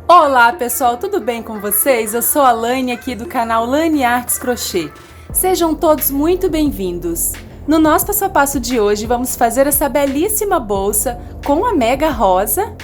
Olá pessoal, tudo bem com vocês? Eu sou a Laine aqui do canal Laine Artes Crochê. Sejam todos muito bem-vindos. No nosso passo a passo de hoje vamos fazer essa belíssima bolsa com a mega rosa,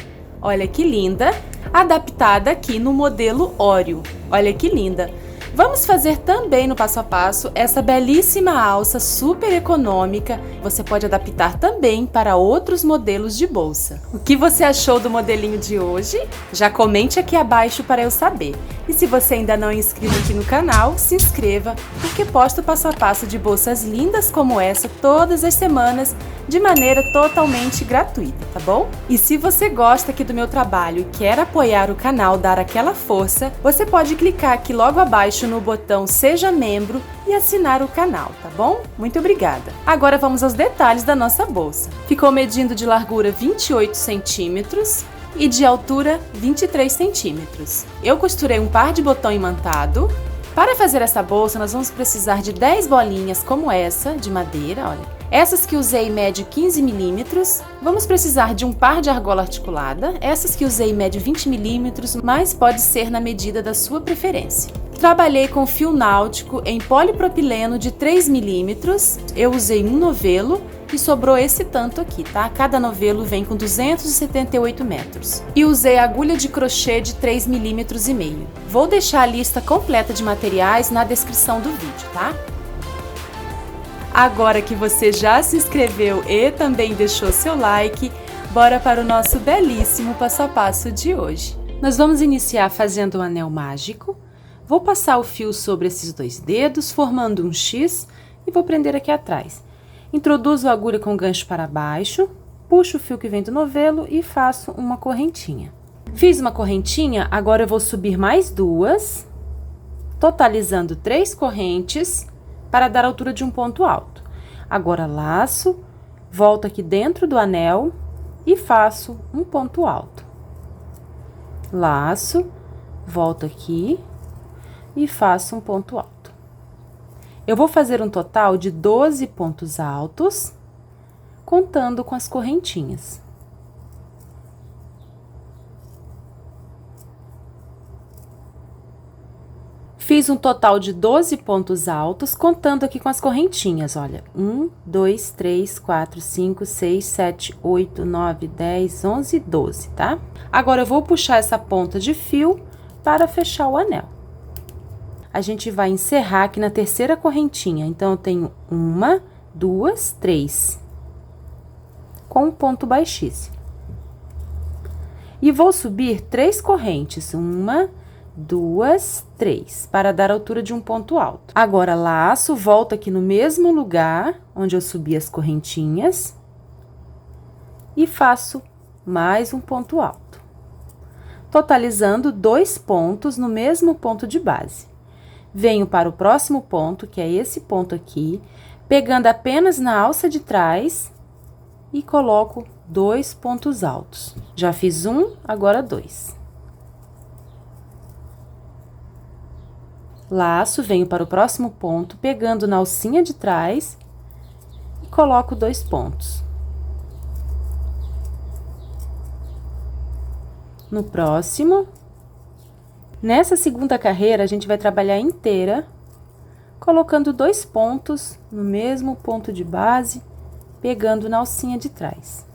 olha que linda, adaptada aqui no modelo Oreo, olha que linda. Vamos fazer também no passo a passo essa belíssima alça super econômica. Você pode adaptar também para outros modelos de bolsa. O que você achou do modelinho de hoje? Já comente aqui abaixo para eu saber. E se você ainda não é inscrito aqui no canal, se inscreva, porque posto passo a passo de bolsas lindas como essa todas as semanas, de maneira totalmente gratuita, tá bom? E se você gosta aqui do meu trabalho e quer apoiar o canal, dar aquela força, você pode clicar aqui logo abaixo no botão Seja Membro e assinar o canal, tá bom? Muito obrigada! Agora vamos aos detalhes da nossa bolsa. Ficou medindo de largura 28 centímetros e de altura 23 centímetros. Eu costurei um par de botão imantado. Para fazer essa bolsa, nós vamos precisar de 10 bolinhas como essa, de madeira, olha. Essas que usei mede 15 milímetros. Vamos precisar de um par de argola articulada. Essas que usei mede 20 milímetros, mas pode ser na medida da sua preferência. Trabalhei com fio náutico em polipropileno de 3 milímetros. Eu usei um novelo e sobrou esse tanto aqui, tá? Cada novelo vem com 278 metros. E usei agulha de crochê de 3 milímetros e meio. Vou deixar a lista completa de materiais na descrição do vídeo, tá? Agora que você já se inscreveu e também deixou seu like, bora para o nosso belíssimo passo a passo de hoje. Nós vamos iniciar fazendo um anel mágico. Vou passar o fio sobre esses dois dedos, formando um X, e vou prender aqui atrás. Introduzo a agulha com gancho para baixo, puxo o fio que vem do novelo e faço uma correntinha. Fiz uma correntinha, agora eu vou subir mais duas, totalizando 3 correntes, para dar a altura de um ponto alto. Agora laço, volto aqui dentro do anel e faço um ponto alto. Laço, volto aqui e faço um ponto alto. Eu vou fazer um total de 12 pontos altos, contando com as correntinhas. Fiz um total de 12 pontos altos, contando aqui com as correntinhas, olha. 1, 2, 3, 4, 5, 6, 7, 8, 9, 10, 11, 12, tá? Agora, eu vou puxar essa ponta de fio para fechar o anel. A gente vai encerrar aqui na terceira correntinha. Então, eu tenho 1, 2, 3. Com um ponto baixíssimo. E vou subir 3 correntes. 1, 2, 3, para dar a altura de um ponto alto. Agora, laço, volto aqui no mesmo lugar onde eu subi as correntinhas e faço mais um ponto alto, totalizando 2 pontos no mesmo ponto de base. Venho para o próximo ponto, que é esse ponto aqui, pegando apenas na alça de trás e coloco 2 pontos altos. Já fiz um, agora 2. Laço, venho para o próximo ponto, pegando na alcinha de trás e coloco 2 pontos. No próximo, nessa segunda carreira, a gente vai trabalhar inteira, colocando 2 pontos no mesmo ponto de base, pegando na alcinha de trás.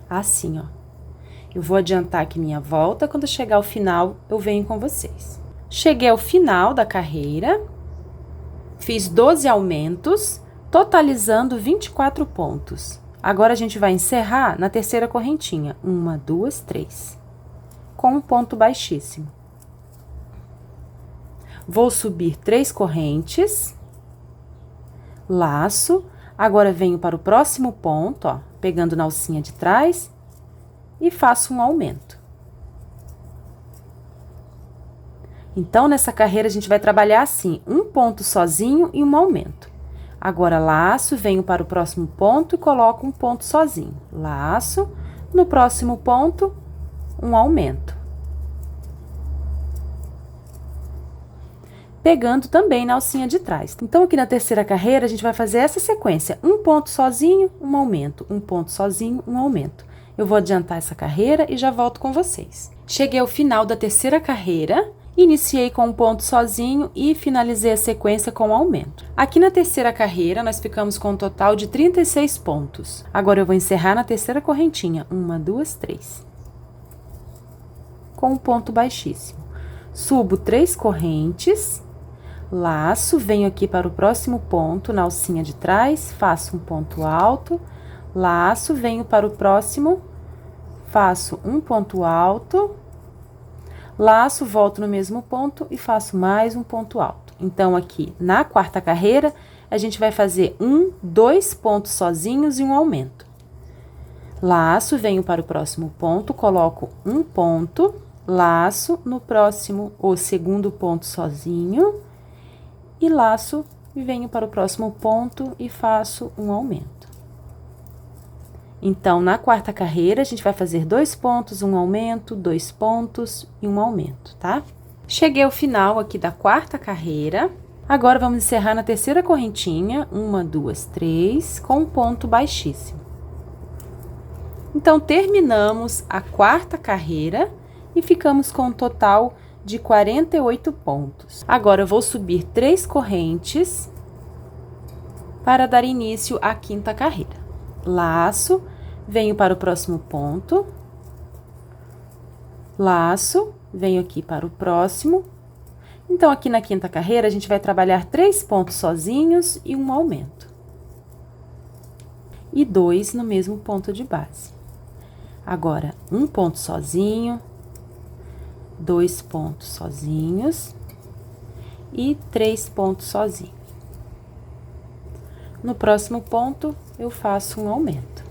Assim, ó. Eu vou adiantar aqui minha volta, quando chegar ao final, eu venho com vocês. Cheguei ao final da carreira, fiz 12 aumentos, totalizando 24 pontos. Agora, a gente vai encerrar na terceira correntinha. 1, 2, 3. Com um ponto baixíssimo. Vou subir 3 correntes. Laço. Agora, venho para o próximo ponto, ó, pegando na alcinha de trás e faço um aumento. Então, nessa carreira, a gente vai trabalhar assim, um ponto sozinho e um aumento. Agora, laço, venho para o próximo ponto e coloco um ponto sozinho. Laço, no próximo ponto, um aumento. Pegando também na alcinha de trás. Então, aqui na terceira carreira, a gente vai fazer essa sequência. Um ponto sozinho, um aumento. Um ponto sozinho, um aumento. Eu vou adiantar essa carreira e já volto com vocês. Cheguei ao final da terceira carreira, iniciei com um ponto sozinho e finalizei a sequência com aumento. Aqui na terceira carreira, nós ficamos com um total de 36 pontos. Agora eu vou encerrar na terceira correntinha, 1, 2, 3. Com um ponto baixíssimo. Subo 3 correntes, laço, venho aqui para o próximo ponto, na alcinha de trás, faço um ponto alto, laço, venho para o próximo, faço um ponto alto, laço, volto no mesmo ponto e faço mais um ponto alto. Então, aqui na quarta carreira, a gente vai fazer 2 pontos sozinhos e um aumento. Laço, venho para o próximo ponto, coloco um ponto, laço, no próximo, o segundo ponto sozinho, e laço, e venho para o próximo ponto e faço um aumento. Então, na quarta carreira, a gente vai fazer 2 pontos, um aumento, 2 pontos e um aumento, tá? Cheguei ao final aqui da quarta carreira. Agora, vamos encerrar na terceira correntinha, 1, 2, 3, com um ponto baixíssimo. Então, terminamos a quarta carreira e ficamos com um total de 48 pontos. Agora, eu vou subir 3 correntes para dar início à quinta carreira. Laço, venho para o próximo ponto, laço, venho aqui para o próximo. Então, aqui na quinta carreira, a gente vai trabalhar 3 pontos sozinhos e um aumento. E 2 no mesmo ponto de base. Agora, um ponto sozinho, 2 pontos sozinhos e 3 pontos sozinhos. No próximo ponto, eu faço um aumento.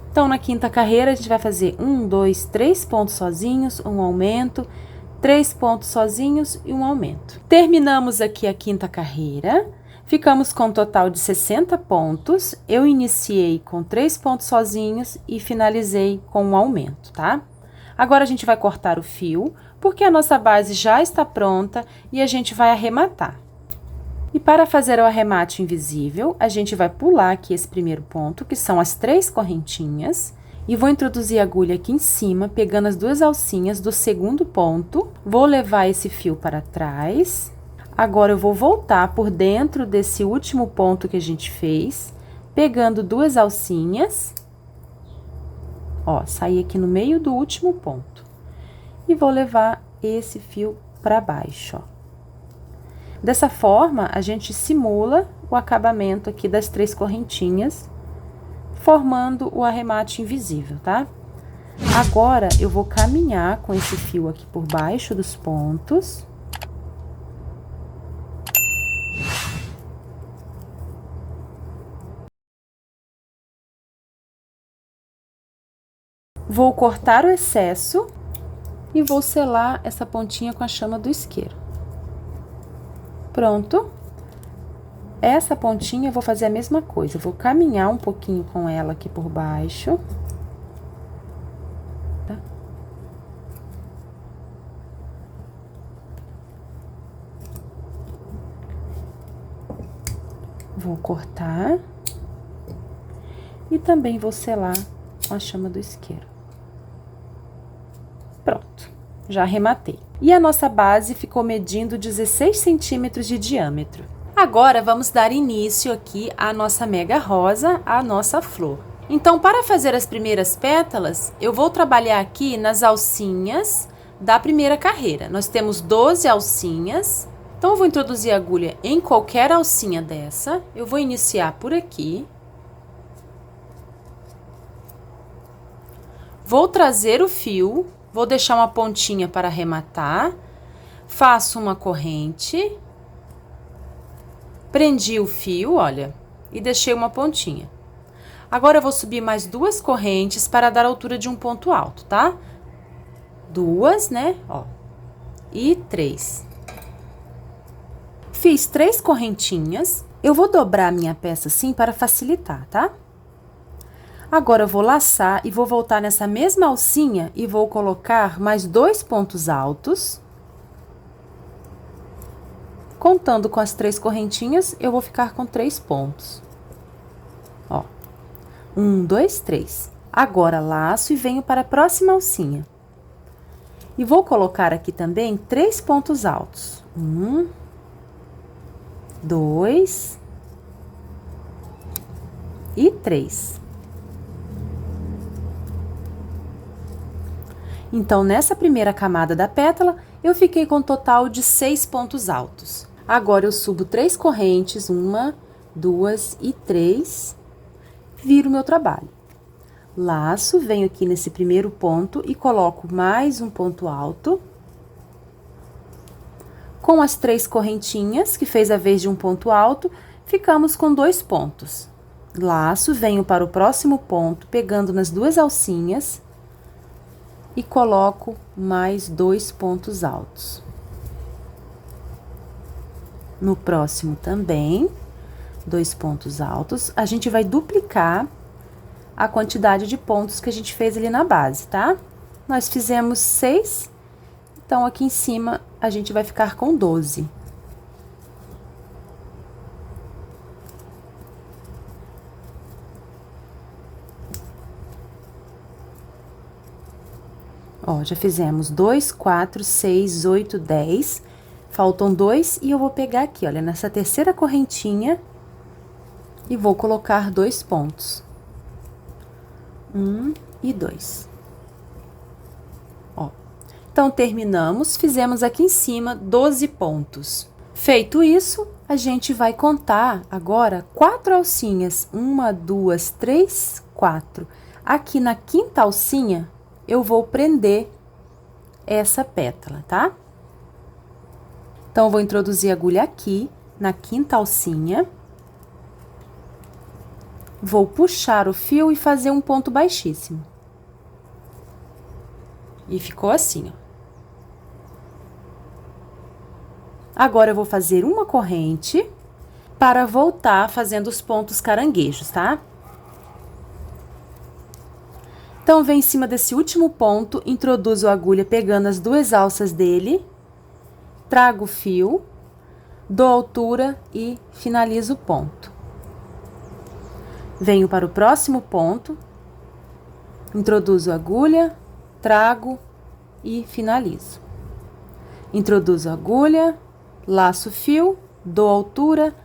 Então, na quinta carreira, a gente vai fazer 1, 2, 3 pontos sozinhos, um aumento, 3 pontos sozinhos e um aumento. Terminamos aqui a quinta carreira, ficamos com um total de 60 pontos. Eu iniciei com 3 pontos sozinhos e finalizei com um aumento, tá? Agora, a gente vai cortar o fio, porque a nossa base já está pronta e a gente vai arrematar. E para fazer o arremate invisível, a gente vai pular aqui esse primeiro ponto, que são as 3 correntinhas, e vou introduzir a agulha aqui em cima, pegando as 2 alcinhas do segundo ponto. Vou levar esse fio para trás. Agora, eu vou voltar por dentro desse último ponto que a gente fez, pegando 2 alcinhas. Ó, saí aqui no meio do último ponto. E vou levar esse fio para baixo, ó. Dessa forma, a gente simula o acabamento aqui das 3 correntinhas, formando o arremate invisível, tá? Agora, eu vou caminhar com esse fio aqui por baixo dos pontos. Vou cortar o excesso e vou selar essa pontinha com a chama do isqueiro. Pronto. Essa pontinha eu vou fazer a mesma coisa. Eu vou caminhar um pouquinho com ela aqui por baixo. Tá? Vou cortar. E também vou selar com a chama do isqueiro. Pronto. Já arrematei. E a nossa base ficou medindo 16 centímetros de diâmetro. Agora, vamos dar início aqui à nossa mega rosa, à nossa flor. Então, para fazer as primeiras pétalas, eu vou trabalhar aqui nas alcinhas da primeira carreira. Nós temos 12 alcinhas. Então, eu vou introduzir a agulha em qualquer alcinha dessa. Eu vou iniciar por aqui. Vou trazer o fio. Vou deixar uma pontinha para arrematar, faço uma corrente, prendi o fio, olha, e deixei uma pontinha. Agora, eu vou subir mais 2 correntes para dar a altura de um ponto alto, tá? 2, né? Ó, e 3. Fiz 3 correntinhas, eu vou dobrar a minha peça assim para facilitar, tá? Agora, eu vou laçar e vou voltar nessa mesma alcinha e vou colocar mais 2 pontos altos. Contando com as 3 correntinhas, eu vou ficar com 3 pontos. Ó, 1, 2, 3. Agora, laço e venho para a próxima alcinha. E vou colocar aqui também 3 pontos altos. 1, 2 e 3. Então, nessa primeira camada da pétala, eu fiquei com um total de 6 pontos altos. Agora, eu subo 3 correntes, 1, 2 e 3, viro o meu trabalho. Laço, venho aqui nesse primeiro ponto e coloco mais um ponto alto. Com as 3 correntinhas, que fez a vez de um ponto alto, ficamos com 2 pontos. Laço, venho para o próximo ponto, pegando nas 2 alcinhas e coloco mais 2 pontos altos. No próximo também, 2 pontos altos. A gente vai duplicar a quantidade de pontos que a gente fez ali na base, tá? Nós fizemos 6, então aqui em cima a gente vai ficar com 12. Ó, já fizemos 2, 4, 6, 8, 10. Faltam 2 e eu vou pegar aqui, olha, nessa terceira correntinha e vou colocar 2 pontos. 1 e 2. Ó, então, terminamos, fizemos aqui em cima 12 pontos. Feito isso, a gente vai contar agora 4 alcinhas. 1, 2, 3, 4. Aqui na quinta alcinha, eu vou prender essa pétala, tá? Então, eu vou introduzir a agulha aqui, na quinta alcinha. Vou puxar o fio e fazer um ponto baixíssimo. E ficou assim, ó. Agora, eu vou fazer uma corrente para voltar fazendo os pontos caranguejos, tá? Então, vem em cima desse último ponto, introduzo a agulha pegando as 2 alças dele, trago o fio, dou altura e finalizo o ponto. Venho para o próximo ponto, introduzo a agulha, trago e finalizo. Introduzo a agulha, laço o fio, dou altura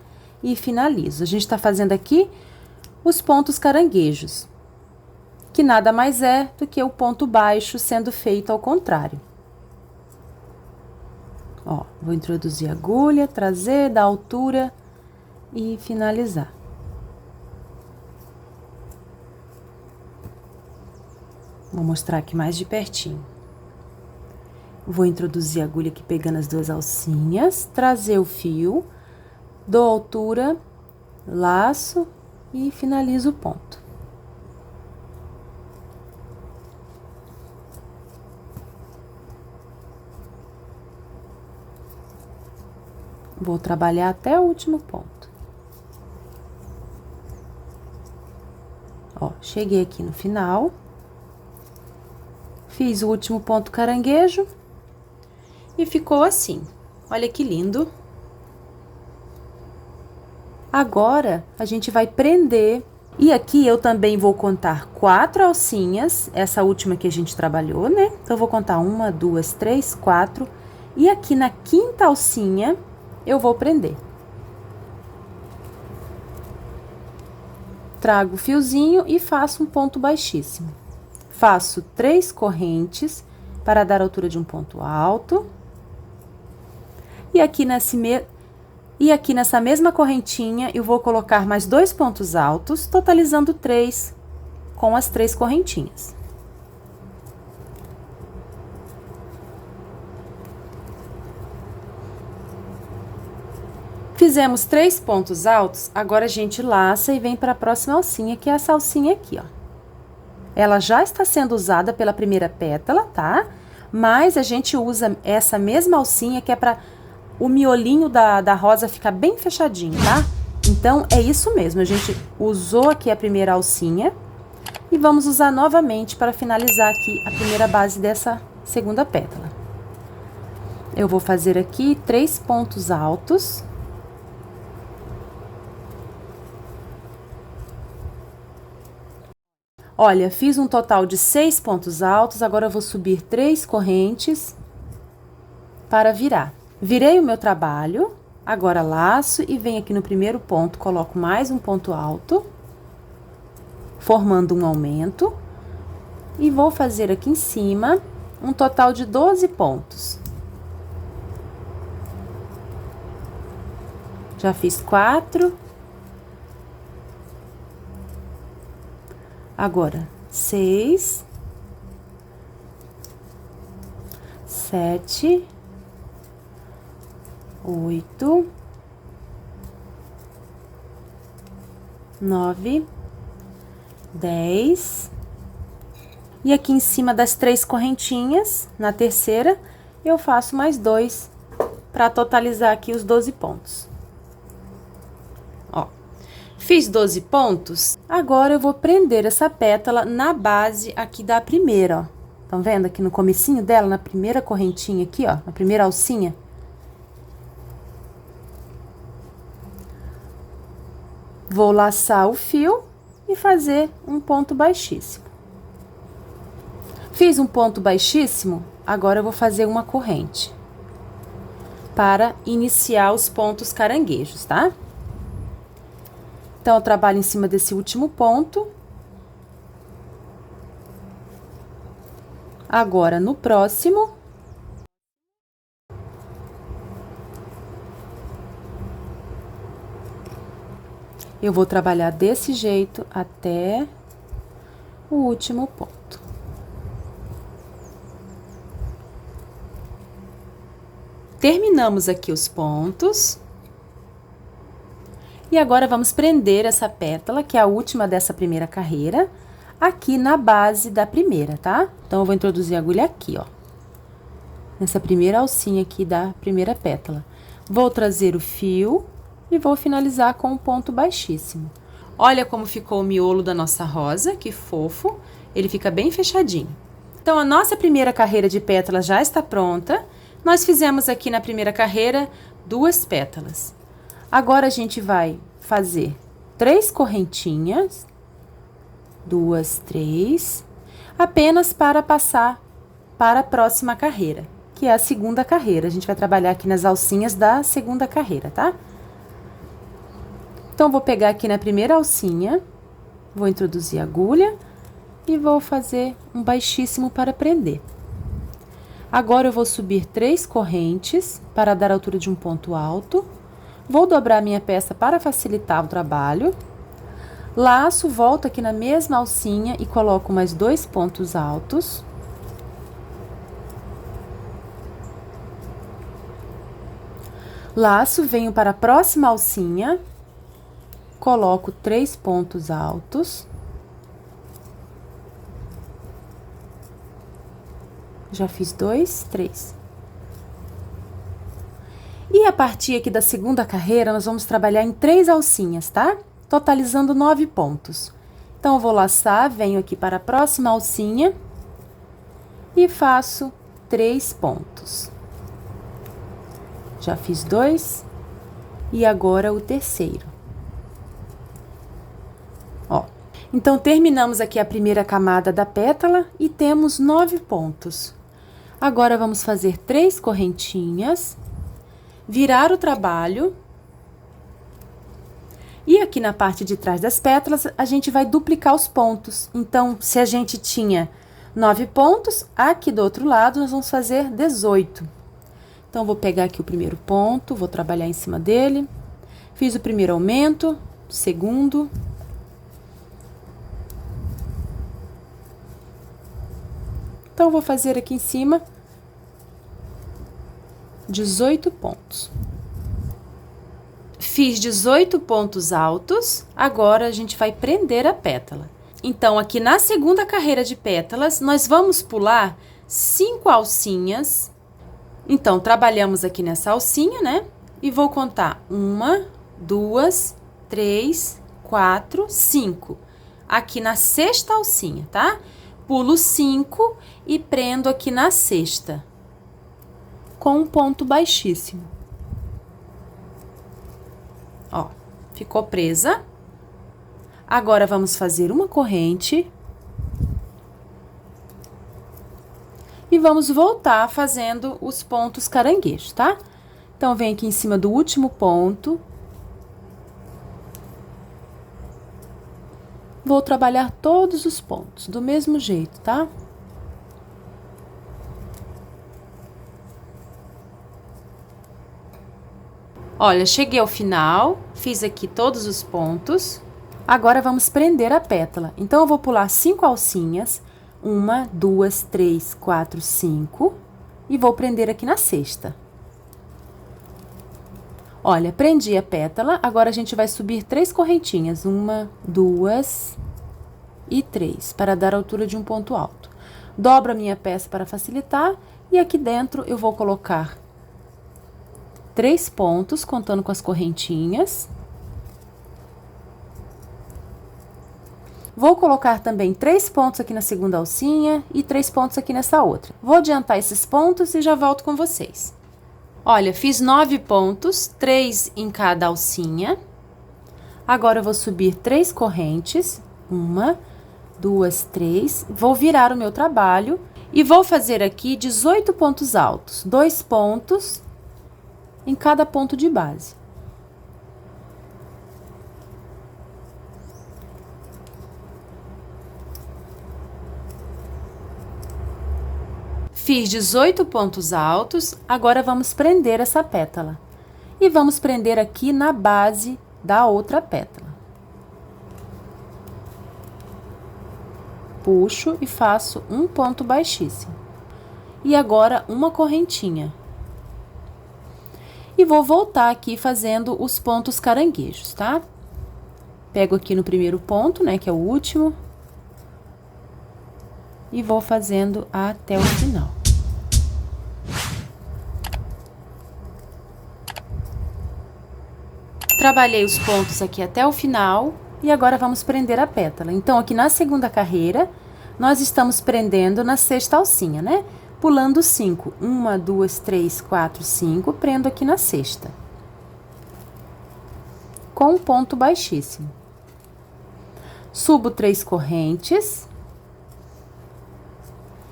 e finalizo. A gente tá fazendo aqui os pontos caranguejos, que nada mais é do que o ponto baixo sendo feito ao contrário. Ó, vou introduzir a agulha, trazer, dar altura e finalizar. Vou mostrar aqui mais de pertinho. Vou introduzir a agulha aqui pegando as 2 alcinhas, trazer o fio, dou altura, laço e finalizo o ponto. Vou trabalhar até o último ponto. Ó, cheguei aqui no final. Fiz o último ponto caranguejo. E ficou assim. Olha que lindo. Agora, a gente vai prender. E aqui eu também vou contar 4 alcinhas. Essa última que a gente trabalhou, né? Então, eu vou contar 1, 2, 3, 4. E aqui na quinta alcinha, eu vou prender. Trago o fiozinho e faço um ponto baixíssimo. Faço 3 correntes para dar a altura de um ponto alto. E aqui nessa mesma correntinha, eu vou colocar mais 2 pontos altos, totalizando 3 com as 3 correntinhas. Fizemos 3 pontos altos, agora a gente laça e vem para a próxima alcinha, que é essa alcinha aqui, ó. Ela já está sendo usada pela primeira pétala, tá? Mas a gente usa essa mesma alcinha que é para o miolinho da rosa ficar bem fechadinho, tá? Então, é isso mesmo, a gente usou aqui a primeira alcinha e vamos usar novamente para finalizar aqui a primeira base dessa segunda pétala. Eu vou fazer aqui 3 pontos altos. Olha, fiz um total de 6 pontos altos, agora eu vou subir 3 correntes para virar. Virei o meu trabalho, agora laço e venho aqui no primeiro ponto, coloco mais um ponto alto, formando um aumento, e vou fazer aqui em cima um total de 12 pontos. Já fiz 4. Agora, 6, 7, 8, 9, 10. E aqui em cima das 3 correntinhas, na terceira, eu faço mais 2 para totalizar aqui os 12 pontos. Ó, fiz 12 pontos, agora eu vou prender essa pétala na base aqui da primeira, ó. Estão vendo aqui no comecinho dela, na primeira correntinha aqui, ó, na primeira alcinha? Vou laçar o fio e fazer um ponto baixíssimo. Fiz um ponto baixíssimo, agora eu vou fazer uma corrente para iniciar os pontos caranguejos, tá? Então, eu trabalho em cima desse último ponto. Agora, no próximo, eu vou trabalhar desse jeito até o último ponto. Terminamos aqui os pontos. E agora, vamos prender essa pétala, que é a última dessa primeira carreira, aqui na base da primeira, tá? Então, eu vou introduzir a agulha aqui, ó. Nessa primeira alcinha aqui da primeira pétala. Vou trazer o fio e vou finalizar com um ponto baixíssimo. Olha como ficou o miolo da nossa rosa, que fofo. Ele fica bem fechadinho. Então, a nossa primeira carreira de pétalas já está pronta. Nós fizemos aqui na primeira carreira 2 pétalas. Agora, a gente vai fazer 3 correntinhas, 2, 3, apenas para passar para a próxima carreira, que é a segunda carreira. A gente vai trabalhar aqui nas alcinhas da segunda carreira, tá? Então, vou pegar aqui na primeira alcinha, vou introduzir a agulha e vou fazer um baixíssimo para prender. Agora, eu vou subir 3 correntes para dar a altura de um ponto alto. Vou dobrar minha peça para facilitar o trabalho. Laço, volto aqui na mesma alcinha e coloco mais 2 pontos altos. Laço, venho para a próxima alcinha, coloco 3 pontos altos. Já fiz 2, 3. E a partir aqui da segunda carreira, nós vamos trabalhar em 3 alcinhas, tá? Totalizando 9 pontos. Então, eu vou laçar, venho aqui para a próxima alcinha e faço 3 pontos. Já fiz 2 e agora o terceiro. Ó, então, terminamos aqui a primeira camada da pétala e temos 9 pontos. Agora, vamos fazer 3 correntinhas, virar o trabalho. E aqui na parte de trás das pétalas, a gente vai duplicar os pontos. Então, se a gente tinha 9 pontos, aqui do outro lado, nós vamos fazer 18. Então, vou pegar aqui o primeiro ponto, vou trabalhar em cima dele. Fiz o primeiro aumento, segundo. Então, vou fazer aqui em cima 18 pontos. Fiz 18 pontos altos, agora a gente vai prender a pétala. Então, aqui na segunda carreira de pétalas, nós vamos pular 5 alcinhas. Então, trabalhamos aqui nessa alcinha, né? E vou contar 1, 2, 3, 4, 5. Aqui na sexta alcinha, tá? Pulo 5 e prendo aqui na sexta, com um ponto baixíssimo. Ó, ficou presa. Agora, vamos fazer uma corrente E vamos voltar fazendo os pontos caranguejos, tá? Então, vem aqui em cima do último ponto. Vou trabalhar todos os pontos, do mesmo jeito, tá? Olha, cheguei ao final, fiz aqui todos os pontos. Agora, vamos prender a pétala. Então, eu vou pular 5 alcinhas. 1, 2, 3, 4, 5. E vou prender aqui na sexta. Olha, prendi a pétala. Agora, a gente vai subir 3 correntinhas. 1, 2 e 3, para dar a altura de um ponto alto. Dobro a minha peça para facilitar. E aqui dentro, eu vou colocar 3 pontos, contando com as correntinhas. Vou colocar também 3 pontos aqui na segunda alcinha e 3 pontos aqui nessa outra. Vou adiantar esses pontos e já volto com vocês. Olha, fiz 9 pontos, 3 em cada alcinha. Agora, eu vou subir 3 correntes. 1, 2, 3. Vou virar o meu trabalho e vou fazer aqui 18 pontos altos. 2 pontos em cada ponto de base. Fiz 18 pontos altos, agora vamos prender essa pétala. E vamos prender aqui na base da outra pétala. Puxo e faço um ponto baixíssimo. E agora, uma correntinha. E vou voltar aqui fazendo os pontos caranguejos, tá? Pego aqui no primeiro ponto, né, que é o último. E vou fazendo até o final. Trabalhei os pontos aqui até o final e agora vamos prender a pétala. Então, aqui na segunda carreira, nós estamos prendendo na sexta alcinha, né? Pulando 5. 1, 2, 3, 4, 5, prendo aqui na sexta. Com um ponto baixíssimo. Subo 3 correntes.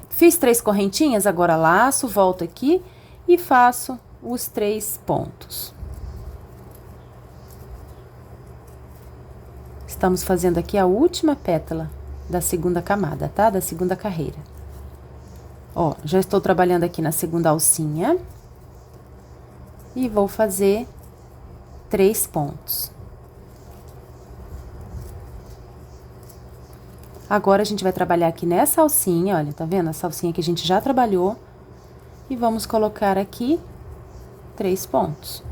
Fiz 3 correntinhas, agora laço, volto aqui e faço os 3 pontos. Estamos fazendo aqui a última pétala da segunda camada, tá? Da segunda carreira. Ó, já estou trabalhando aqui na segunda alcinha. E vou fazer 3 pontos. Agora, a gente vai trabalhar aqui nessa alcinha, olha, tá vendo? Essa alcinha que a gente já trabalhou. E vamos colocar aqui 3 pontos.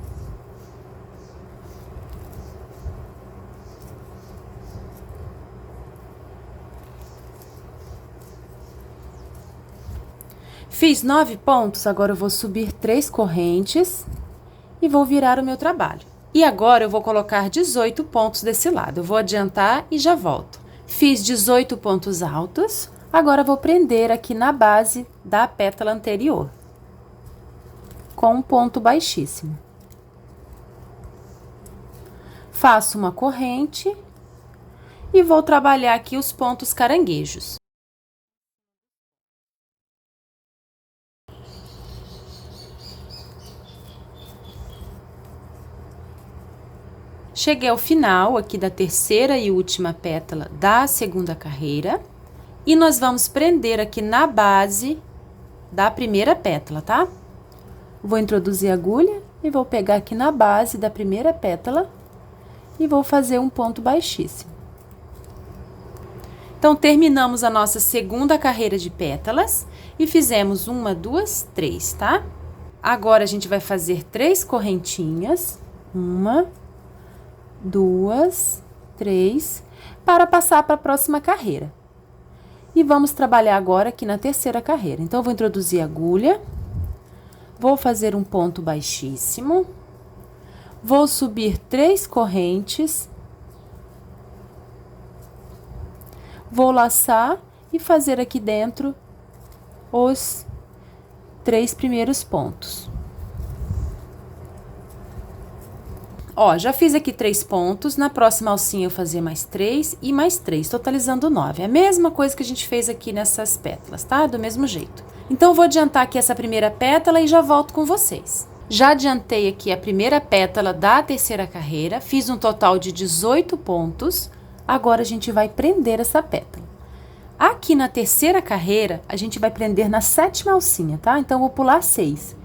Fiz 9 pontos, agora eu vou subir 3 correntes e vou virar o meu trabalho. E agora, eu vou colocar 18 pontos desse lado. Eu vou adiantar e já volto. Fiz 18 pontos altos, agora vou prender aqui na base da pétala anterior, com um ponto baixíssimo. Faço uma corrente e vou trabalhar aqui os pontos caranguejos. Cheguei ao final aqui da terceira e última pétala da segunda carreira. E nós vamos prender aqui na base da primeira pétala, tá? Vou introduzir a agulha e vou pegar aqui na base da primeira pétala e vou fazer um ponto baixíssimo. Então, terminamos a nossa segunda carreira de pétalas e fizemos 1, 2, 3, tá? Agora, a gente vai fazer 3 correntinhas. 1, 2, 3, para passar para a próxima carreira. E vamos trabalhar agora aqui na terceira carreira. Então, eu vou introduzir a agulha, vou fazer um ponto baixíssimo, vou subir 3 correntes, vou laçar e fazer aqui dentro os 3 primeiros pontos. Ó, já fiz aqui 3 pontos, na próxima alcinha eu fazer mais 3 e mais 3, totalizando 9. É a mesma coisa que a gente fez aqui nessas pétalas, tá? Do mesmo jeito. Então, vou adiantar aqui essa primeira pétala e já volto com vocês. Já adiantei aqui a primeira pétala da terceira carreira, fiz um total de 18 pontos. Agora, a gente vai prender essa pétala. Aqui na terceira carreira, a gente vai prender na sétima alcinha, tá? Então, vou pular 6.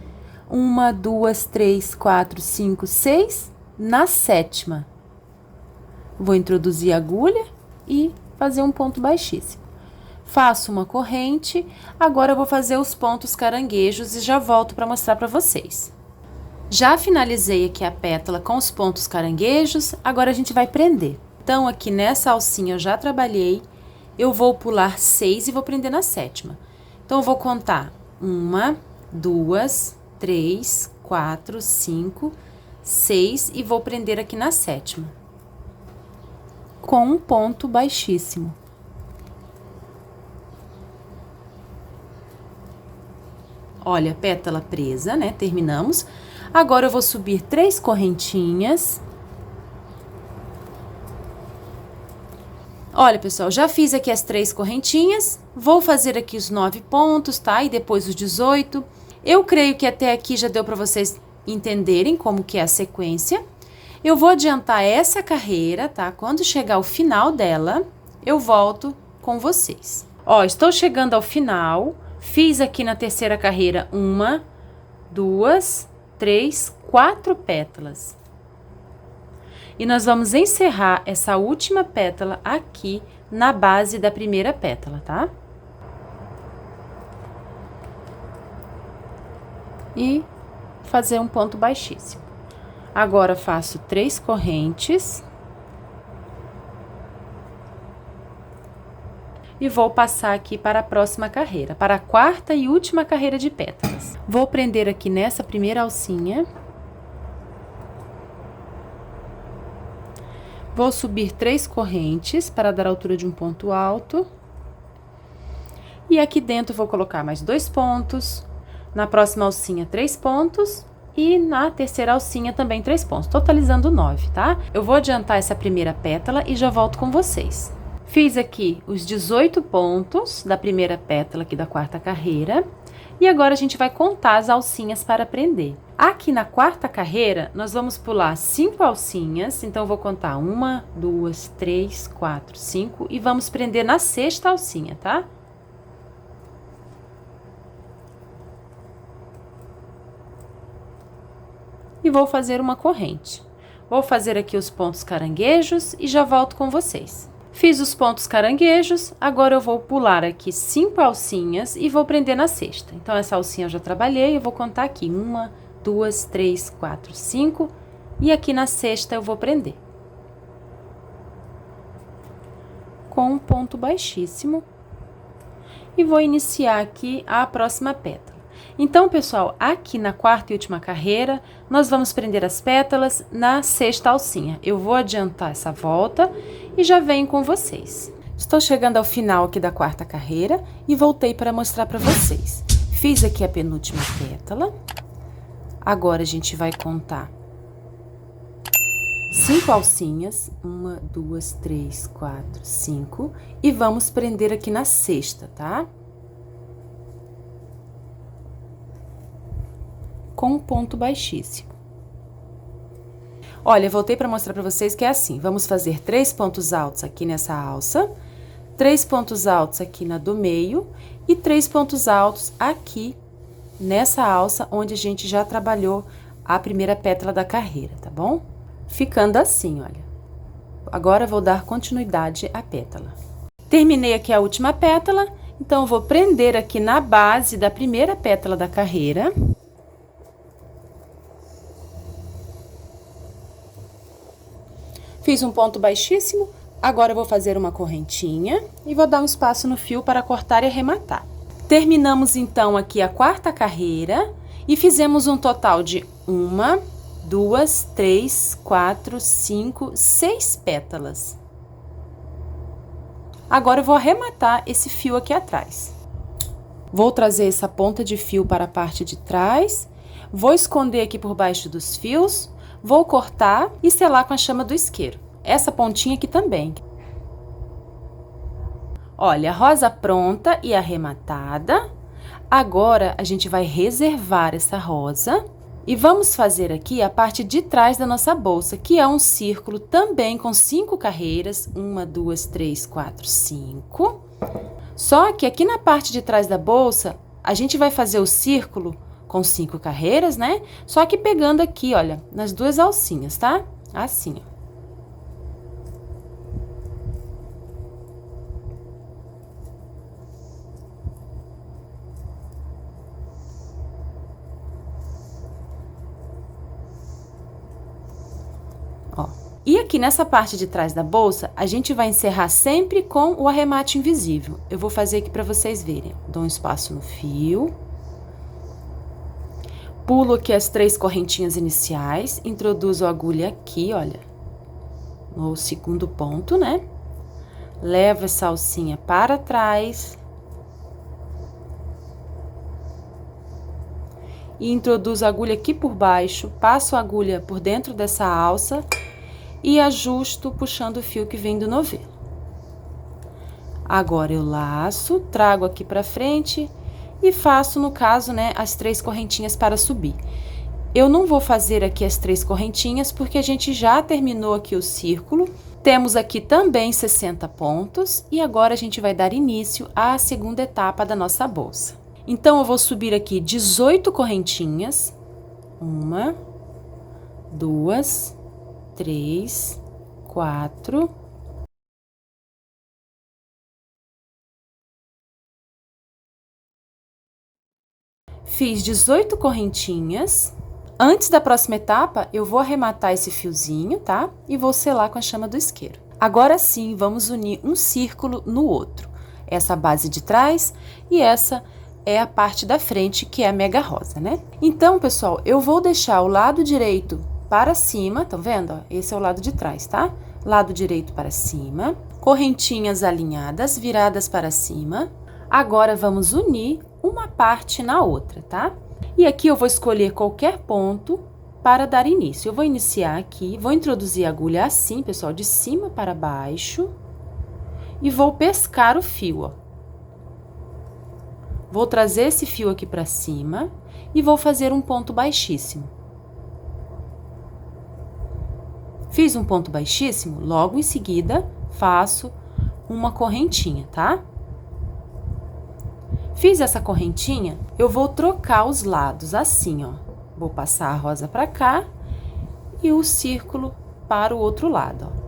1, 2, 3, 4, 5, 6 na sétima. Vou introduzir a agulha e fazer um ponto baixíssimo. Faço uma corrente, agora eu vou fazer os pontos caranguejos e já volto para mostrar para vocês. Já finalizei aqui a pétala com os pontos caranguejos, agora a gente vai prender. Então, aqui nessa alcinha eu já trabalhei, eu vou pular 6 e vou prender na sétima. Então, eu vou contar 1, 2, 3, 4, 5, 6 e vou prender aqui na sétima. Com um ponto baixíssimo. Olha, pétala presa, né? Terminamos. Agora, eu vou subir 3 correntinhas. Olha, pessoal, já fiz aqui as 3 correntinhas. Vou fazer aqui os 9 pontos, tá? E depois os 18. Eu creio que até aqui já deu para vocês entenderem como que é a sequência. Eu vou adiantar essa carreira, tá? Quando chegar ao final dela, eu volto com vocês. Ó, estou chegando ao final. Fiz aqui na terceira carreira 1, 2, 3, 4 pétalas. E nós vamos encerrar essa última pétala aqui na base da primeira pétala, tá? E fazer um ponto baixíssimo. Agora, faço 3 correntes. E vou passar aqui para a próxima carreira, para a quarta e última carreira de pétalas. Vou prender aqui nessa primeira alcinha. Vou subir 3 correntes para dar a altura de um ponto alto. E aqui dentro vou colocar mais 2 pontos. Na próxima alcinha, 3 pontos. E na terceira alcinha também 3 pontos, totalizando 9, tá? Eu vou adiantar essa primeira pétala e já volto com vocês. Fiz aqui os 18 pontos da primeira pétala aqui da quarta carreira. E agora, a gente vai contar as alcinhas para prender. Aqui na quarta carreira, nós vamos pular 5 alcinhas. Então, eu vou contar 1, 2, 3, 4, 5. E vamos prender na sexta alcinha, tá? E vou fazer uma corrente. Vou fazer aqui os pontos caranguejos e já volto com vocês. Fiz os pontos caranguejos, agora eu vou pular aqui 5 alcinhas e vou prender na sexta. Então, essa alcinha eu já trabalhei, eu vou contar aqui 1, 2, 3, 4, 5 e aqui na sexta eu vou prender. Com um ponto baixíssimo. E vou iniciar aqui a próxima pétala. Então, pessoal, aqui na quarta e última carreira, nós vamos prender as pétalas na sexta alcinha. Eu vou adiantar essa volta e já venho com vocês. Estou chegando ao final aqui da quarta carreira e voltei para mostrar para vocês. Fiz aqui a penúltima pétala. Agora, a gente vai contar 5 alcinhas. 1, 2, 3, 4, 5. E vamos prender aqui na sexta, tá? Com um ponto baixíssimo. Olha, voltei para mostrar para vocês que é assim. Vamos fazer 3 pontos altos aqui nessa alça, 3 pontos altos aqui na do meio e 3 pontos altos aqui nessa alça onde a gente já trabalhou a primeira pétala da carreira, tá bom? Ficando assim, olha. Agora, eu vou dar continuidade à pétala. Terminei aqui a última pétala, então eu vou prender aqui na base da primeira pétala da carreira. Fiz um ponto baixíssimo, agora eu vou fazer uma correntinha e vou dar um espaço no fio para cortar e arrematar. Terminamos, então, aqui a quarta carreira e fizemos um total de 1, 2, 3, 4, 5, 6 pétalas. Agora, eu vou arrematar esse fio aqui atrás. Vou trazer essa ponta de fio para a parte de trás, vou esconder aqui por baixo dos fios. Vou cortar e selar com a chama do isqueiro. Essa pontinha aqui também. Olha, a rosa pronta e arrematada. Agora, a gente vai reservar essa rosa e vamos fazer aqui a parte de trás da nossa bolsa, que é um círculo também com 5 carreiras. 1, 2, 3, 4, 5. Só que aqui na parte de trás da bolsa, a gente vai fazer o círculo com 5 carreiras, né? Só que pegando aqui, olha, nas 2 alcinhas, tá? Assim, ó. Ó. E aqui nessa parte de trás da bolsa, a gente vai encerrar sempre com o arremate invisível. Eu vou fazer aqui para vocês verem. Dou um espaço no fio. Pulo aqui as 3 correntinhas iniciais, introduzo a agulha aqui, olha, no segundo ponto, né? Levo essa alcinha para trás. E introduzo a agulha aqui por baixo, passo a agulha por dentro dessa alça e ajusto puxando o fio que vem do novelo. Agora, eu laço, trago aqui pra frente e faço, no caso, né, as 3 correntinhas para subir. Eu não vou fazer aqui as 3 correntinhas, porque a gente já terminou aqui o círculo. Temos aqui também 60 pontos e agora a gente vai dar início à segunda etapa da nossa bolsa. Então, eu vou subir aqui 18 correntinhas. 1, 2, 3, 4. Fiz 18 correntinhas. Antes da próxima etapa, eu vou arrematar esse fiozinho, tá? E vou selar com a chama do isqueiro. Agora sim, vamos unir um círculo no outro. Essa base de trás e essa é a parte da frente, que é a mega rosa, né? Então, pessoal, eu vou deixar o lado direito para cima, tá vendo? Ó, esse é o lado de trás, tá? Lado direito para cima, correntinhas alinhadas, viradas para cima. Agora, vamos unir uma parte na outra, tá? E aqui eu vou escolher qualquer ponto para dar início. Eu vou iniciar aqui, vou introduzir a agulha assim, pessoal, de cima para baixo. E vou pescar o fio, ó. Vou trazer esse fio aqui para cima e vou fazer um ponto baixíssimo. Fiz um ponto baixíssimo, logo em seguida, faço uma correntinha, tá? Fiz essa correntinha, eu vou trocar os lados, assim, ó. Vou passar a rosa pra cá e o círculo para o outro lado, ó.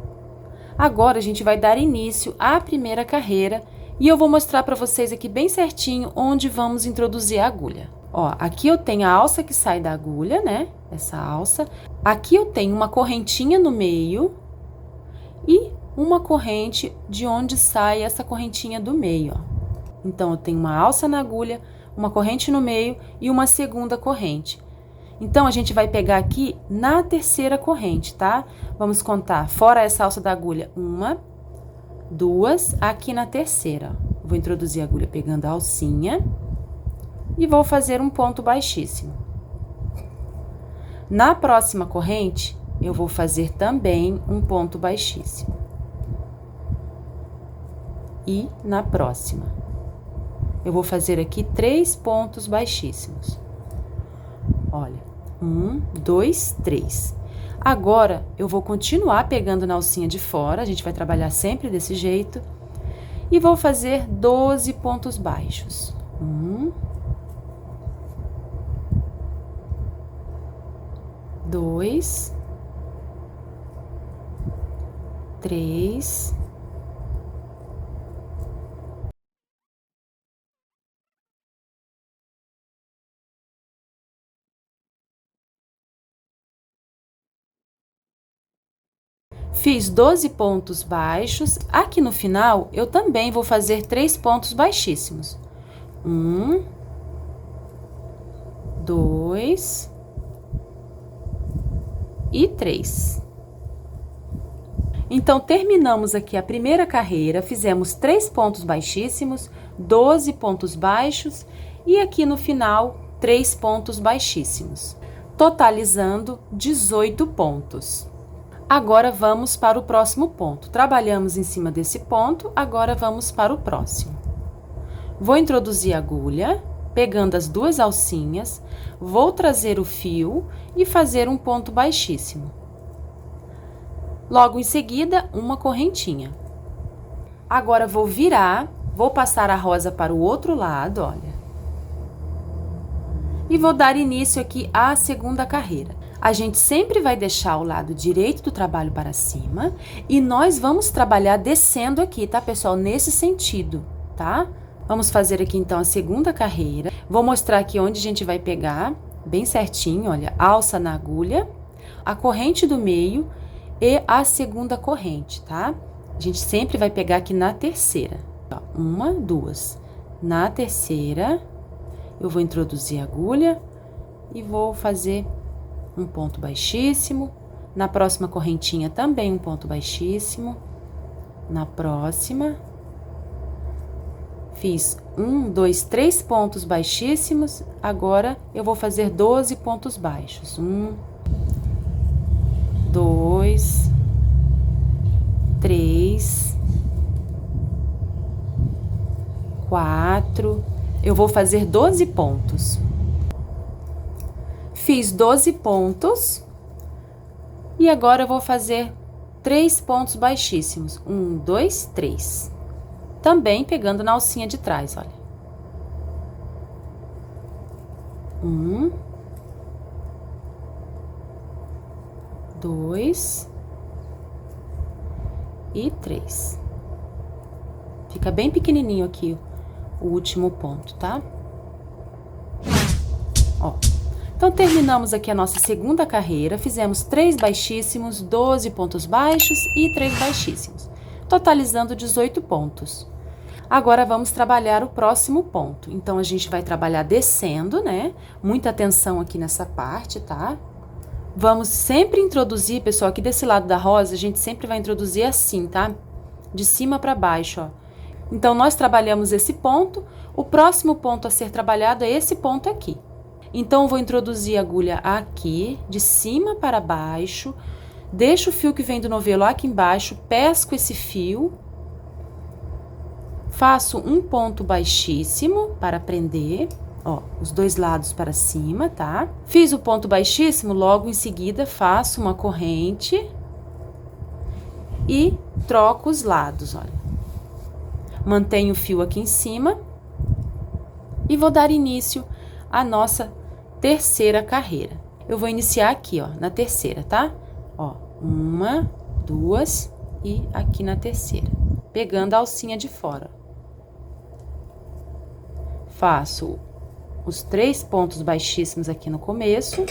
Agora, a gente vai dar início à primeira carreira e eu vou mostrar pra vocês aqui bem certinho onde vamos introduzir a agulha. Ó, aqui eu tenho a alça que sai da agulha, né? Essa alça. Aqui eu tenho uma correntinha no meio e uma corrente de onde sai essa correntinha do meio, ó. Então, eu tenho uma alça na agulha, uma corrente no meio e uma segunda corrente. Então, a gente vai pegar aqui na terceira corrente, tá? Vamos contar, fora essa alça da agulha, 1, 2, aqui na terceira. Vou introduzir a agulha pegando a alcinha e vou fazer um ponto baixíssimo. Na próxima corrente, eu vou fazer também um ponto baixíssimo. E na próxima, eu vou fazer aqui 3 pontos baixíssimos. Olha, 1, 2, 3. Agora, eu vou continuar pegando na alcinha de fora, a gente vai trabalhar sempre desse jeito. E vou fazer 12 pontos baixos. 1, 2, 3, 12 pontos baixos. Aqui no final, eu também vou fazer 3 pontos baixíssimos. 1, 2 e 3. Então, terminamos aqui a primeira carreira, fizemos 3 pontos baixíssimos, 12 pontos baixos e aqui no final, 3 pontos baixíssimos, totalizando 18 pontos. Agora, vamos para o próximo ponto. Trabalhamos em cima desse ponto, agora vamos para o próximo. Vou introduzir a agulha pegando as duas alcinhas, vou trazer o fio e fazer um ponto baixíssimo. Logo em seguida, uma correntinha. Agora, vou virar, vou passar a rosa para o outro lado, olha. E vou dar início aqui à segunda carreira. A gente sempre vai deixar o lado direito do trabalho para cima e nós vamos trabalhar descendo aqui, tá, pessoal? Nesse sentido, tá? Vamos fazer aqui, então, a segunda carreira. Vou mostrar aqui onde a gente vai pegar, bem certinho, olha, alça na agulha, a corrente do meio e a segunda corrente, tá? A gente sempre vai pegar aqui na terceira. Ó, uma, duas. Na terceira, eu vou introduzir a agulha e vou fazer um ponto baixíssimo. Na próxima correntinha também um ponto baixíssimo. Na próxima, fiz 1, 2, 3 pontos baixíssimos. Agora, eu vou fazer 12 pontos baixos. 1, 2, 3, 4. Eu vou fazer 12 pontos. Fiz 12 pontos. E agora eu vou fazer 3 pontos baixíssimos. 1, 2, 3. Também pegando na alcinha de trás, olha. 1, 2 e 3. Fica bem pequenininho aqui o último ponto, tá? Ó. Então, terminamos aqui a nossa segunda carreira, fizemos 3 baixíssimos, 12 pontos baixos e 3 baixíssimos, totalizando 18 pontos. Agora, vamos trabalhar o próximo ponto. Então, a gente vai trabalhar descendo, né? Muita atenção aqui nessa parte, tá? Vamos sempre introduzir, pessoal, aqui desse lado da rosa, a gente sempre vai introduzir assim, tá? De cima para baixo, ó. Então, nós trabalhamos esse ponto, o próximo ponto a ser trabalhado é esse ponto aqui. Então, vou introduzir a agulha aqui, de cima para baixo, deixo o fio que vem do novelo aqui embaixo, pesco esse fio, faço um ponto baixíssimo para prender, ó, os dois lados para cima, tá? Fiz o ponto baixíssimo, logo em seguida faço uma corrente e troco os lados, olha. Mantenho o fio aqui em cima e vou dar início à nossa terceira carreira. Eu vou iniciar aqui, ó, na terceira, tá? Ó, 1, 2 e aqui na terceira, pegando a alcinha de fora. Faço os 3 pontos baixíssimos aqui no começo.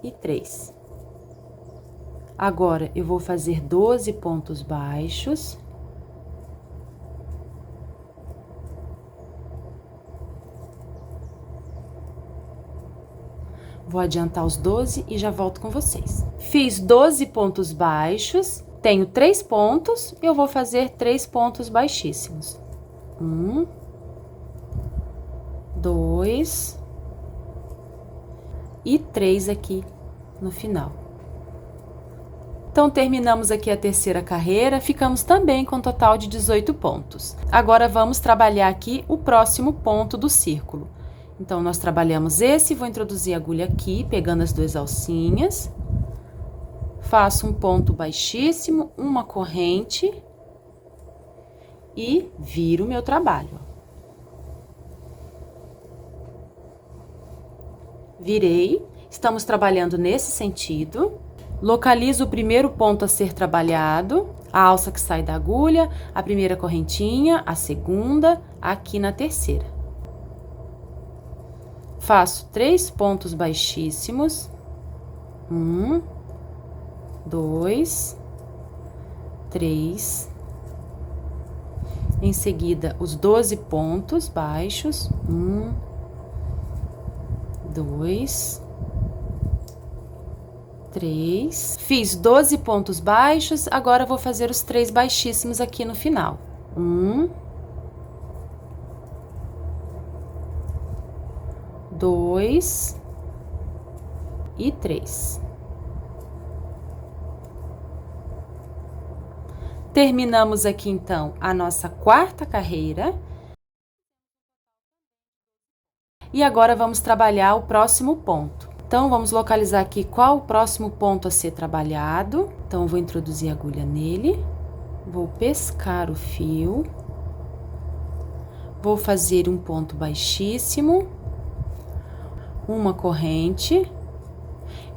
E 3. Agora, eu vou fazer 12 pontos baixos. Vou adiantar os 12 e já volto com vocês. Fiz 12 pontos baixos, tenho 3 pontos, eu vou fazer 3 pontos baixíssimos. 1, 2 e 3 aqui no final. Então, terminamos aqui a terceira carreira, ficamos também com um total de 18 pontos. Agora, vamos trabalhar aqui o próximo ponto do círculo. Então, nós trabalhamos esse, vou introduzir a agulha aqui, pegando as 2 alcinhas. Faço um ponto baixíssimo, uma corrente e viro o meu trabalho. Virei, estamos trabalhando nesse sentido. Localizo o primeiro ponto a ser trabalhado, a alça que sai da agulha, a primeira correntinha, a segunda, aqui na terceira. Faço 3 pontos baixíssimos. 1, 2, 3. Em seguida, os 12 pontos baixos. 1, 2, 3. Fiz 12 pontos baixos, agora vou fazer os 3 baixíssimos aqui no final. 1, 2 e 3. Terminamos aqui, então, a nossa quarta carreira. E agora, vamos trabalhar o próximo ponto. Então, vamos localizar aqui qual o próximo ponto a ser trabalhado. Então, vou introduzir a agulha nele. Vou pescar o fio. Vou fazer um ponto baixíssimo. Uma corrente.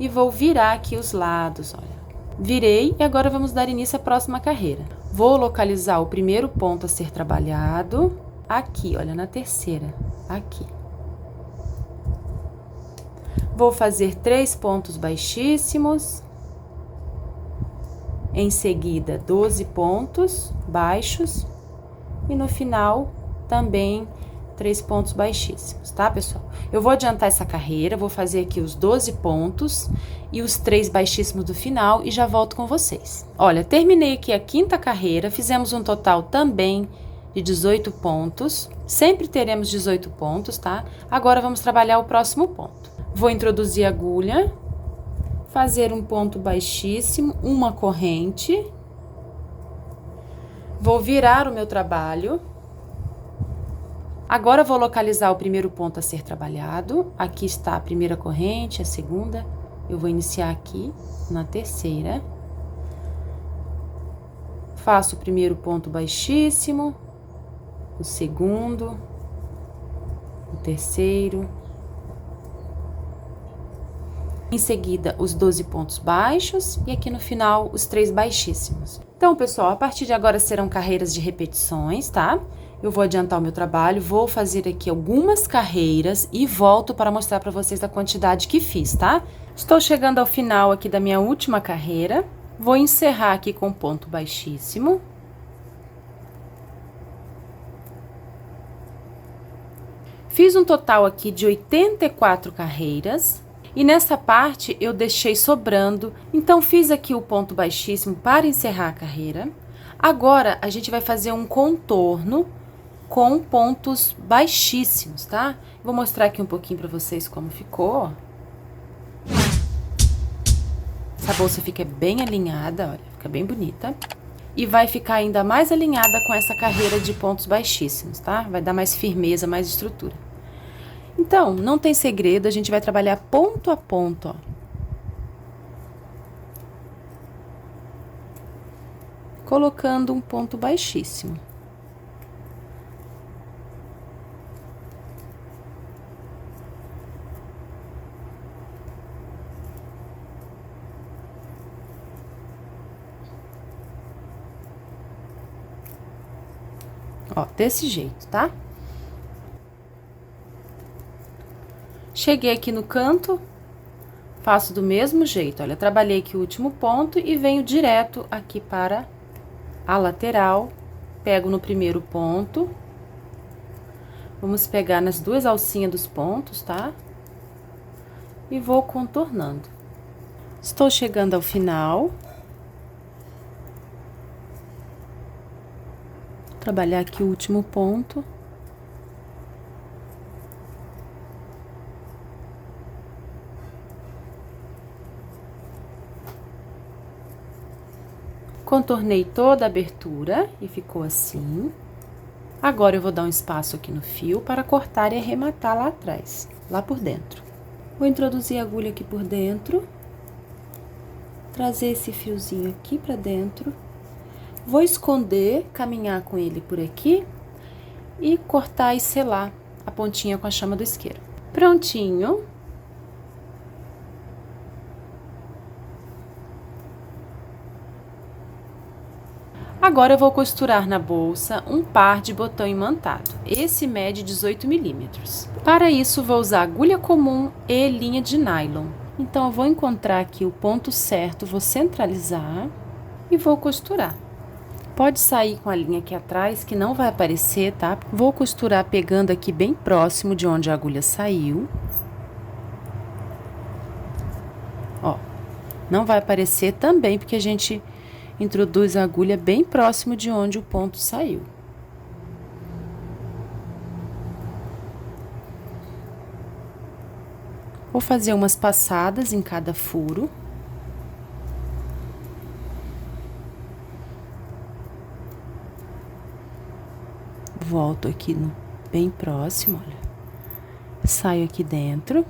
E vou virar aqui os lados, olha. Virei e agora vamos dar início à próxima carreira. Vou localizar o primeiro ponto a ser trabalhado. Aqui, olha, na terceira. Aqui. Vou fazer 3 pontos baixíssimos. Em seguida, 12 pontos baixos. E no final, também 3 pontos baixíssimos, tá, pessoal? Eu vou adiantar essa carreira, vou fazer aqui os 12 pontos e os 3 baixíssimos do final e já volto com vocês. Olha, terminei aqui a quinta carreira, fizemos um total também de 18 pontos. Sempre teremos 18 pontos, tá? Agora, vamos trabalhar o próximo ponto. Vou introduzir a agulha, fazer um ponto baixíssimo, uma corrente. Vou virar o meu trabalho. Agora, vou localizar o primeiro ponto a ser trabalhado. Aqui está a primeira corrente, a segunda. Eu vou iniciar aqui na terceira. Faço o primeiro ponto baixíssimo, o segundo, o terceiro. Em seguida, os 12 pontos baixos e aqui no final, os 3 baixíssimos. Então, pessoal, a partir de agora serão carreiras de repetições, tá? Eu vou adiantar o meu trabalho, vou fazer aqui algumas carreiras e volto para mostrar para vocês a quantidade que fiz, tá? Estou chegando ao final aqui da minha última carreira. Vou encerrar aqui com ponto baixíssimo. Fiz um total aqui de 84 carreiras. E nessa parte, eu deixei sobrando, então fiz aqui o ponto baixíssimo para encerrar a carreira. Agora, a gente vai fazer um contorno com pontos baixíssimos, tá? Vou mostrar aqui um pouquinho para vocês como ficou. Essa bolsa fica bem alinhada, olha, fica bem bonita. E vai ficar ainda mais alinhada com essa carreira de pontos baixíssimos, tá? Vai dar mais firmeza, mais estrutura. Então, não tem segredo, a gente vai trabalhar ponto a ponto, ó. Colocando um ponto baixíssimo. Ó, desse jeito, tá? Cheguei aqui no canto, faço do mesmo jeito, olha, trabalhei aqui o último ponto e venho direto aqui para a lateral, pego no primeiro ponto, vamos pegar nas 2 alcinhas dos pontos, tá? E vou contornando. Estou chegando ao final. Trabalhar aqui o último ponto. Contornei toda a abertura e ficou assim. Agora, eu vou dar um espaço aqui no fio para cortar e arrematar lá atrás, lá por dentro. Vou introduzir a agulha aqui por dentro. Trazer esse fiozinho aqui pra dentro. Vou esconder, caminhar com ele por aqui e cortar e selar a pontinha com a chama do isqueiro. Prontinho. Agora, eu vou costurar na bolsa um par de botão imantado. Esse mede 18 milímetros. Para isso, vou usar agulha comum e linha de nylon. Então, eu vou encontrar aqui o ponto certo, vou centralizar e vou costurar. Pode sair com a linha aqui atrás, que não vai aparecer, tá? Vou costurar pegando aqui bem próximo de onde a agulha saiu. Ó, não vai aparecer também, porque a gente introduz a agulha bem próximo de onde o ponto saiu. Vou fazer umas passadas em cada furo. volto aqui bem próximo, olha. Saio aqui dentro.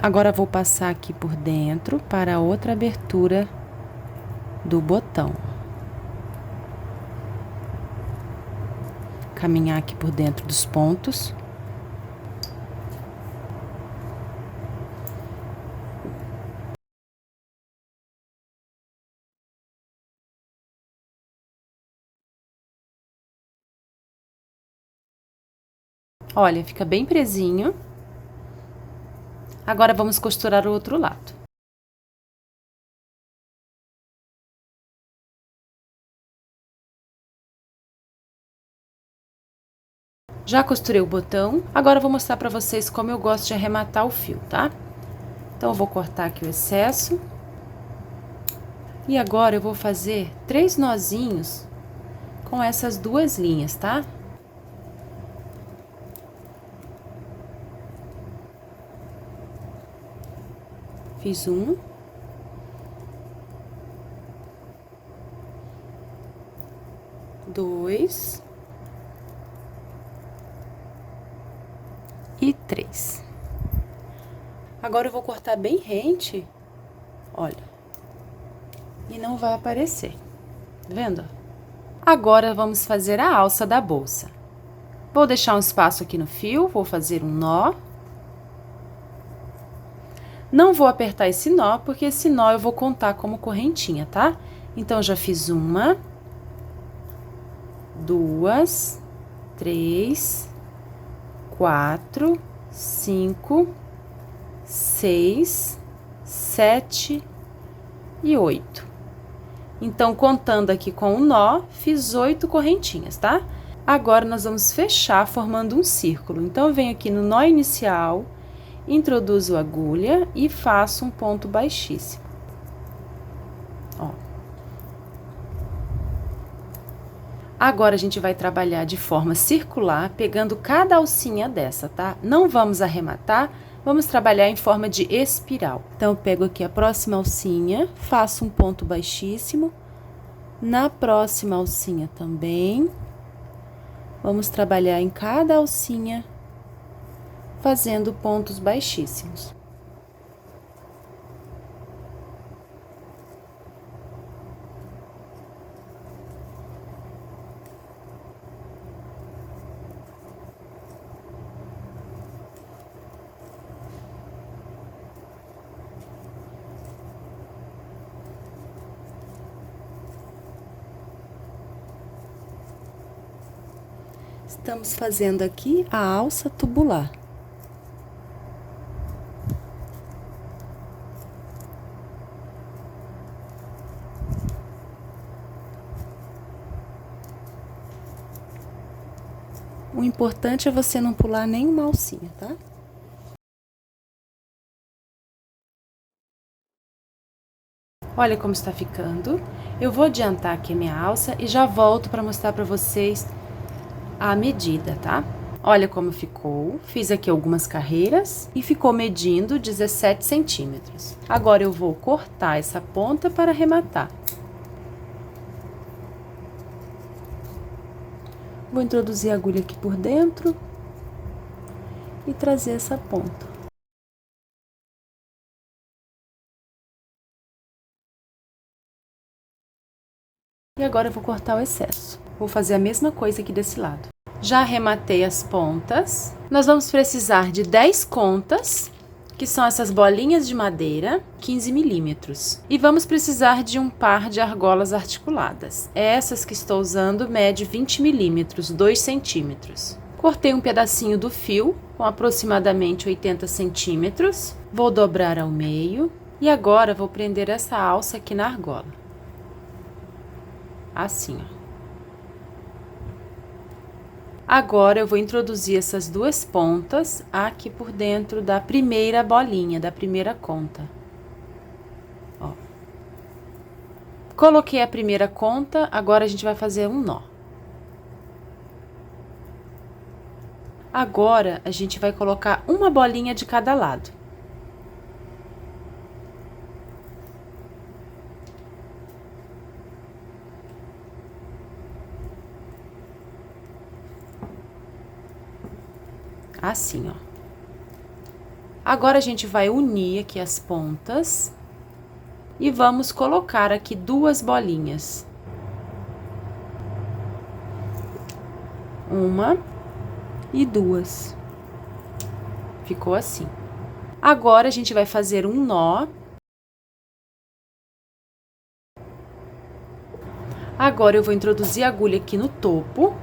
Agora, vou passar aqui por dentro para outra abertura do botão. Caminhar aqui por dentro dos pontos. Olha, fica bem presinho. Agora, vamos costurar o outro lado. Já costurei o botão, agora eu vou mostrar pra vocês como eu gosto de arrematar o fio, tá? Então, eu vou cortar aqui o excesso. E agora, eu vou fazer 3 nozinhos com essas 2 linhas, tá? Fiz um. Dois. E 3. Agora, eu vou cortar bem rente, olha, e não vai aparecer, tá vendo? Agora, vamos fazer a alça da bolsa. Vou deixar um espaço aqui no fio, vou fazer um nó. Não vou apertar esse nó, porque esse nó eu vou contar como correntinha, tá? Então, já fiz 1, 2, 3, 4, 5, 6, 7 e 8. Então, contando aqui com o nó, fiz 8 correntinhas, tá? Agora, nós vamos fechar formando um círculo. Então, eu venho aqui no nó inicial, introduzo a agulha e faço um ponto baixíssimo. Ó. Agora, a gente vai trabalhar de forma circular, pegando cada alcinha dessa, tá? Não vamos arrematar, vamos trabalhar em forma de espiral. Então, eu pego aqui a próxima alcinha, faço um ponto baixíssimo. Na próxima alcinha também. Vamos trabalhar em cada alcinha, fazendo pontos baixíssimos. Estamos fazendo aqui a alça tubular. O importante é você não pular nenhuma alcinha, tá? Olha como está ficando. Eu vou adiantar aqui a minha alça e já volto para mostrar para vocês a medida, tá? Olha como ficou. Fiz aqui algumas carreiras e ficou medindo 17 centímetros. Agora, eu vou cortar essa ponta para arrematar. Vou introduzir a agulha aqui por dentro e trazer essa ponta. E agora, eu vou cortar o excesso. Vou fazer a mesma coisa aqui desse lado. Já arrematei as pontas. Nós vamos precisar de 10 contas, que são essas bolinhas de madeira, 15 milímetros. E vamos precisar de um par de argolas articuladas. Essas que estou usando mede 20 milímetros, 2 centímetros. Cortei um pedacinho do fio, com aproximadamente 80 centímetros. Vou dobrar ao meio. E agora, vou prender essa alça aqui na argola. Assim, ó. Agora, eu vou introduzir essas 2 pontas aqui por dentro da primeira bolinha, da primeira conta. Ó. Coloquei a primeira conta, agora a gente vai fazer um nó. Agora, a gente vai colocar uma bolinha de cada lado. Assim, ó. Agora, a gente vai unir aqui as pontas e vamos colocar aqui 2 bolinhas. Uma e 2. Ficou assim. Agora, a gente vai fazer um nó. Agora, eu vou introduzir a agulha aqui no topo.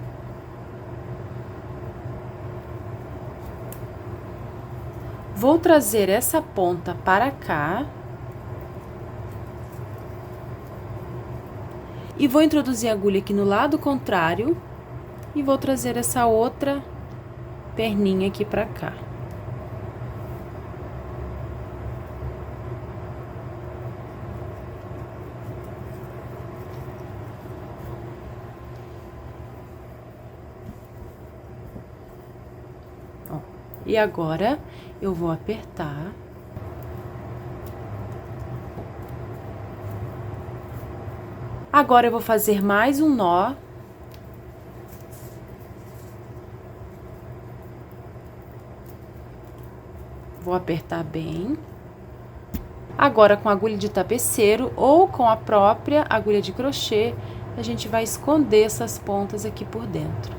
Vou trazer essa ponta para cá. E vou introduzir a agulha aqui no lado contrário. E vou trazer essa outra perninha aqui para cá. Ó, e agora, eu vou apertar. Agora, eu vou fazer mais um nó. Vou apertar bem. Agora, com a agulha de tapeceiro ou com a própria agulha de crochê, a gente vai esconder essas pontas aqui por dentro.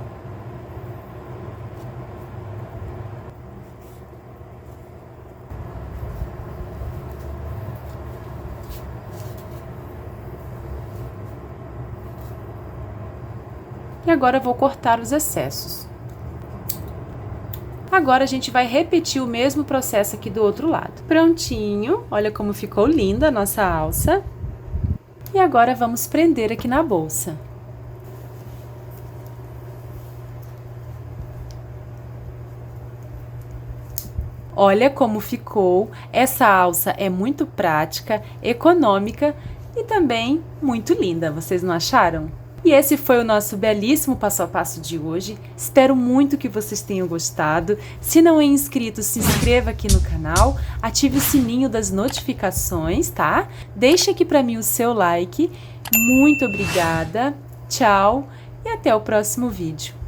E agora, eu vou cortar os excessos. Agora, a gente vai repetir o mesmo processo aqui do outro lado. Prontinho! Olha como ficou linda a nossa alça. E agora, vamos prender aqui na bolsa. Olha como ficou. Essa alça é muito prática, econômica e também muito linda. Vocês não acharam? E esse foi o nosso belíssimo passo a passo de hoje. Espero muito que vocês tenham gostado. Se não é inscrito, se inscreva aqui no canal, ative o sininho das notificações, tá? Deixe aqui para mim o seu like. Muito obrigada, tchau e até o próximo vídeo.